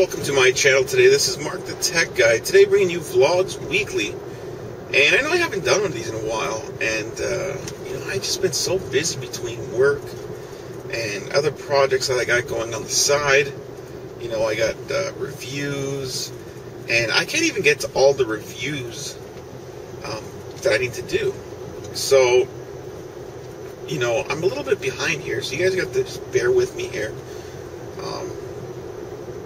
welcome to my channel today. This is Mark the Tech Guy. Today bringing you vlogs weekly. And I know I haven't done one of these in a while. And, I've just been so busy between work and other projects that I got going on the side. I got reviews. And I can't even get to all the reviews that I need to do. So, I'm a little bit behind here. So you guys got to just bear with me here.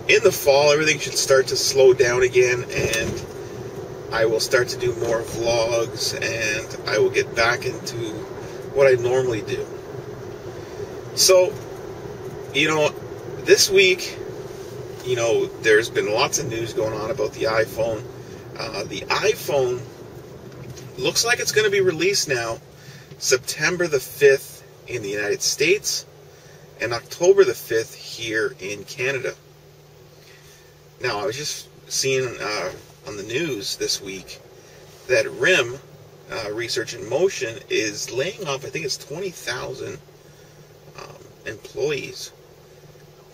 In the fall, everything should start to slow down again, and I will start to do more vlogs, and I will get back into what I normally do. So, this week, there's been lots of news going on about the iPhone. The iPhone looks like it's going to be released now September the 5th in the United States and October the 5th here in Canada. Now, I was just seeing on the news this week that RIM, Research in Motion, is laying off, I think it's 20,000 employees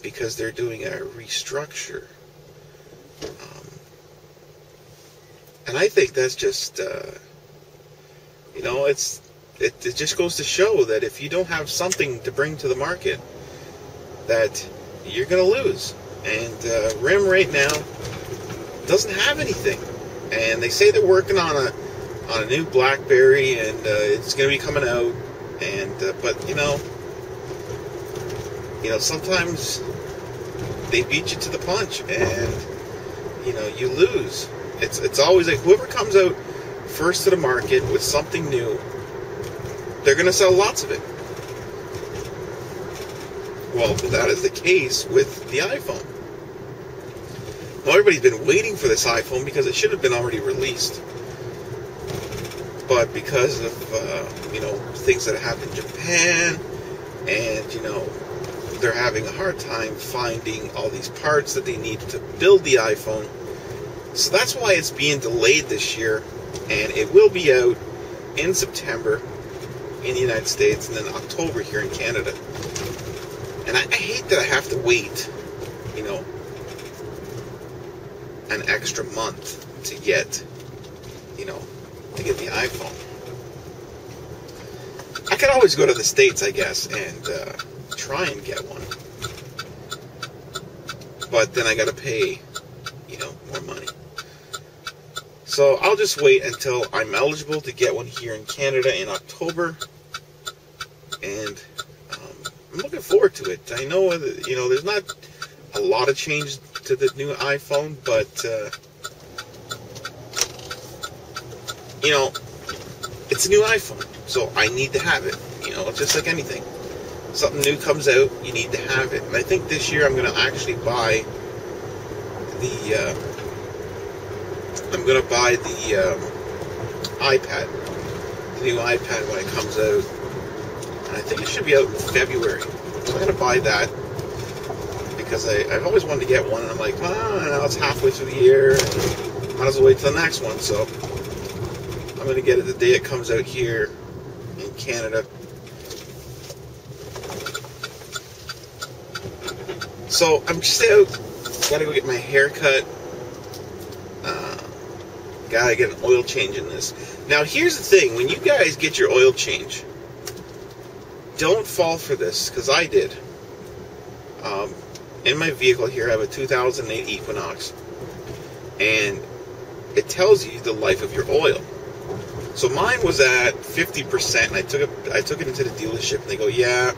because they're doing a restructure. And I think that's just, it just goes to show that if you don't have something to bring to the market, that you're going to lose. And RIM right now doesn't have anything, and they say they're working on a new BlackBerry, and it's going to be coming out. And but sometimes they beat you to the punch, and you lose. It's always like whoever comes out first to the market with something new, they're going to sell lots of it. Well, that is the case with the iPhone. Well, everybody's been waiting for this iPhone because it should have been already released. But because of, things that happened in Japan, and, they're having a hard time finding all these parts that they need to build the iPhone. So that's why it's being delayed this year. And it will be out in September in the United States, and then October here in Canada. And I hate that I have to wait, an extra month to get the iPhone. I could always go to the States, I guess, and try and get one. But then I got to pay, more money. So I'll just wait until I'm eligible to get one here in Canada in October. And I'm looking forward to it. I know that, there's not a lot of change to the new iPhone, but, it's a new iPhone, so I need to have it. It's just like anything. Something new comes out, you need to have it. And I think this year I'm going to actually buy the iPad, the new iPad when it comes out. I think it should be out in February. So I'm going to buy that because I've always wanted to get one, and I'm like, now it's halfway through the year, and might as well wait till the next one. So I'm going to get it the day it comes out here in Canada. So I'm just out. Got to go get my hair cut. Got to get an oil change in this. Now here's the thing: when you guys get your oil change, don't fall for this, because I did. In my vehicle here, I have a 2008 Equinox, and it tells you the life of your oil. So mine was at 50%, and I took it into the dealership, and they go, yeah,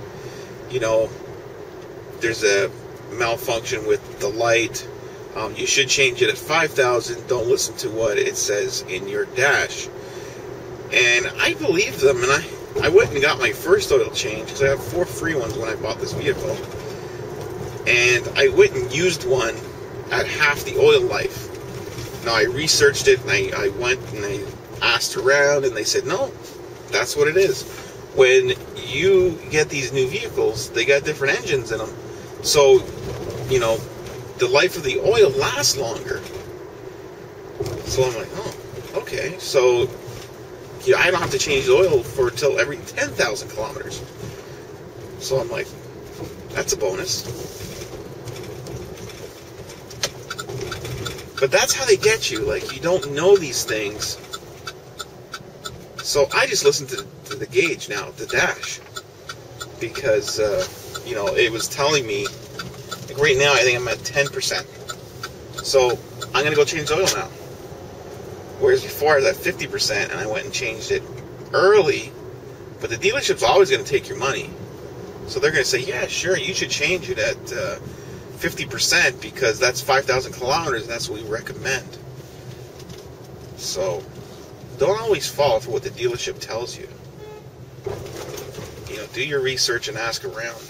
there's a malfunction with the light. You should change it at 5,000. Don't listen to what it says in your dash. And I believed them, and I went and got my first oil change, because I have 4 free ones when I bought this vehicle. And I went and used one at half the oil life. Now, I researched it, and I went and I asked around, and they said, no, that's what it is. When you get these new vehicles, they got different engines in them. So, the life of the oil lasts longer. So I'm like, oh, okay. So, I don't have to change the oil for till every 10,000 kilometers. So I'm like, that's a bonus. But that's how they get you. Like, you don't know these things. So I just listen to the gauge now, the dash. Because, it was telling me, like right now I think I'm at 10%. So I'm going to go change the oil now. Whereas before I was at 50% and I went and changed it early. But the dealership's always going to take your money. So they're going to say, yeah, sure, you should change it at 50% because that's 5,000 kilometers and that's what we recommend. So don't always fall for what the dealership tells you. Do your research and ask around.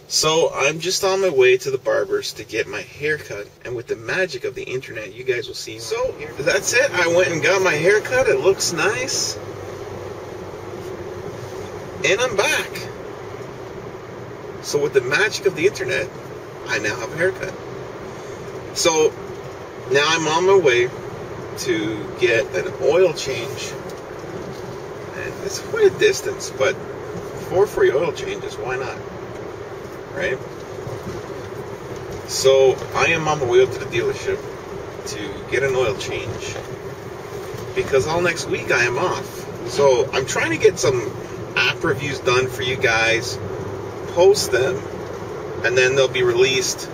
So I'm just on my way to the barber's to get my hair cut, and with the magic of the internet, you guys will see. So that's it. I went and got my hair cut. It looks nice. And I'm back. So with the magic of the internet, I now have a haircut. So now I'm on my way to get an oil change. And it's quite a distance, but 4 free oil changes, why not? Right? So I am on my way up to the dealership to get an oil change because all next week I am off. So I'm trying to get some app reviews done for you guys, post them, and then they'll be released,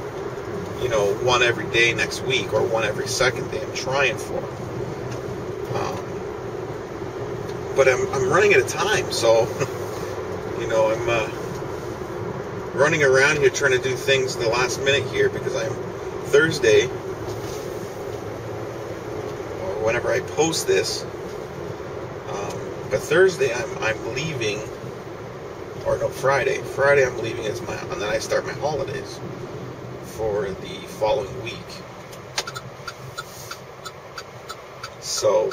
one every day next week or one every second day. I'm trying for. But I'm running out of time, so I'm running around here trying to do things the last minute here because I'm Thursday, or whenever I post this. But Thursday I'm leaving, or no, Friday. Friday I'm leaving and then I start my holidays for the following week. So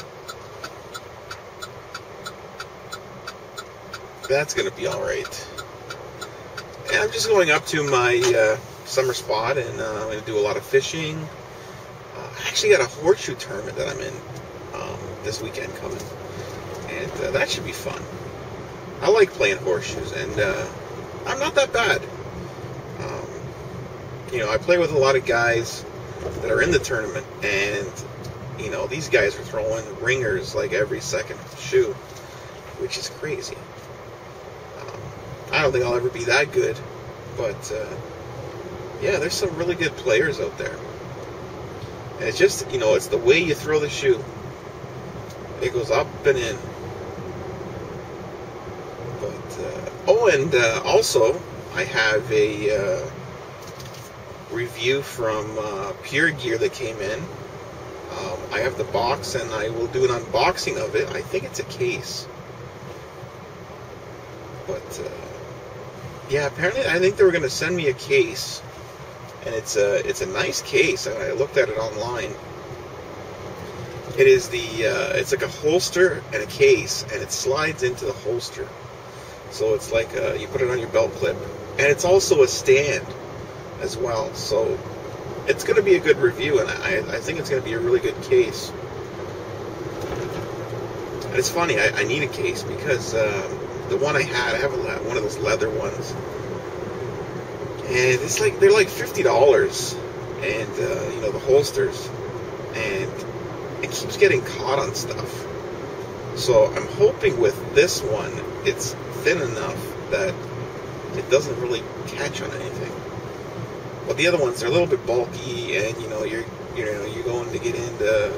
that's going to be alright. And I'm just going up to my summer spot, and I'm going to do a lot of fishing. I actually got a horseshoe tournament that I'm in this weekend coming. And that should be fun. I like playing horseshoes, and I'm not that bad. I play with a lot of guys that are in the tournament, and, these guys are throwing ringers like every second shoe, which is crazy. I don't think I'll ever be that good, but yeah, there's some really good players out there. And it's just, it's the way you throw the shoe. It goes up and in. But, and also, I have a review from Pure Gear that came in. I have the box, and I will do an unboxing of it. I think it's a case. But, yeah, apparently I think they were going to send me a case, and it's a nice case. I looked at it online. It is it's like a holster and a case, and it slides into the holster. So it's like you put it on your belt clip, and it's also a stand as well. So it's going to be a good review, and I think it's going to be a really good case. And it's funny, I need a case because the one I have one of those leather ones, and it's like they're like $50, and the holsters, and it keeps getting caught on stuff. So I'm hoping with this one, it's thin enough that it doesn't really catch on anything. But the other ones, they're a little bit bulky, and you're going to get into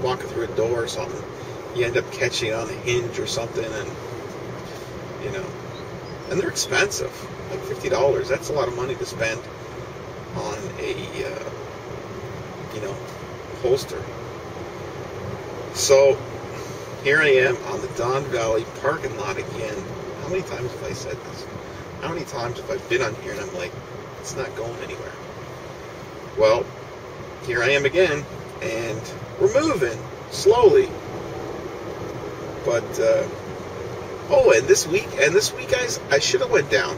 walking through a door or something, you end up catching on a hinge or something, and and they're expensive, like $50. That's a lot of money to spend on a holster. So here I am on the Don Valley parking lot again. How many times have I said this? How many times have I been on here and I'm like, it's not going anywhere? Well, here I am again, and we're moving slowly. But and this week, guys, I should have went down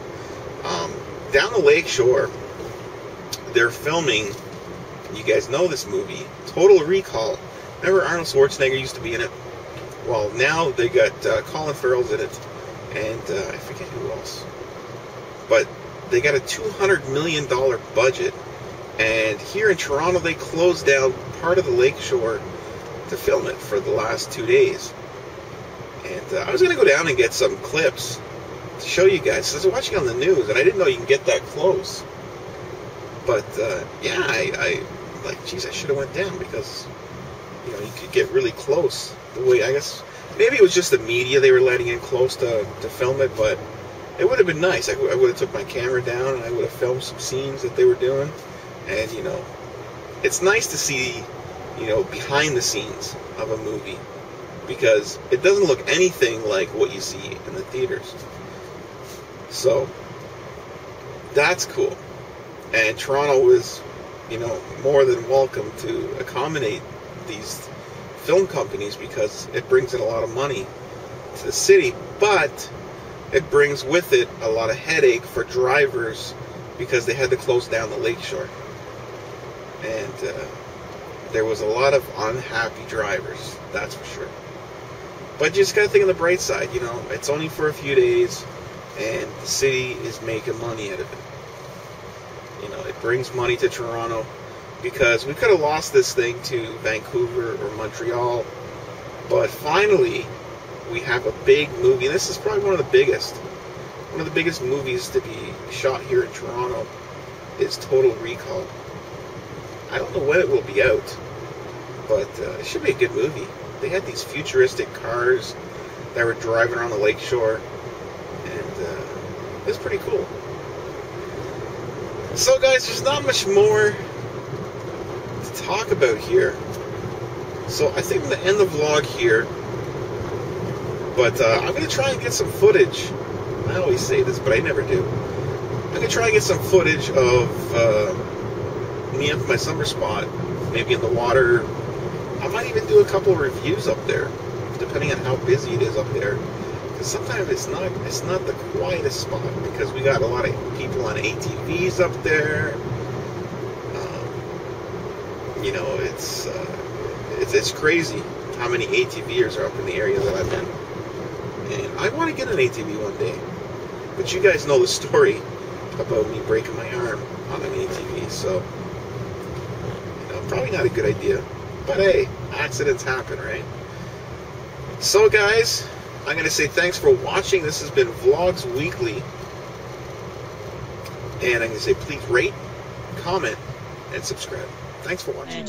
the lake shore. They're filming. You guys know this movie, Total Recall. Remember Arnold Schwarzenegger used to be in it? Well, now they got Colin Farrell's in it, and I forget who else. But they got a $200 million budget, And here in Toronto, they closed down part of the lakeshore to film it for the last 2 days. And I was going to go down and get some clips to show you guys. I was watching on the news, and I didn't know you can get that close. But, yeah, I like, geez, I should have went down because, you know, you could get really close. The way, I guess, maybe it was just the media they were letting in close to film it, but it would have been nice. I would have took my camera down, and I would have filmed some scenes that they were doing. And, you know, it's nice to see, you know, behind the scenes of a movie, because it doesn't look anything like what you see in the theaters. So, that's cool. And Toronto was, you know, more than welcome to accommodate these film companies because it brings in a lot of money to the city, but it brings with it a lot of headache for drivers because they had to close down the lakeshore. And there was a lot of unhappy drivers, that's for sure. But you just got to think on the bright side, you know, it's only for a few days, and the city is making money out of it. You know, it brings money to Toronto, because we could have lost this thing to Vancouver or Montreal, but finally we have a big movie, and this is probably one of the biggest movies to be shot here in Toronto is Total Recall. I don't know when it will be out, but it should be a good movie. They had these futuristic cars that were driving around the lakeshore, and it was pretty cool. So guys, there's not much more to talk about here. So I think I'm going to end the vlog here, but I'm going to try and get some footage. I always say this, but I never do. I'm going to try and get some footage of me up my summer spot, maybe in the water. I might even do a couple of reviews up there, depending on how busy it is up there. Because sometimes it's not the quietest spot, because we got a lot of people on ATVs up there. You know, it's crazy how many ATVers are up in the area that I'm in. And I want to get an ATV one day. But you guys know the story about me breaking my arm on an ATV, so, you know, probably not a good idea. But hey, accidents happen, right? So guys, I'm going to say thanks for watching. This has been Vlogs Weekly. And I'm going to say please rate, comment, and subscribe. Thanks for watching.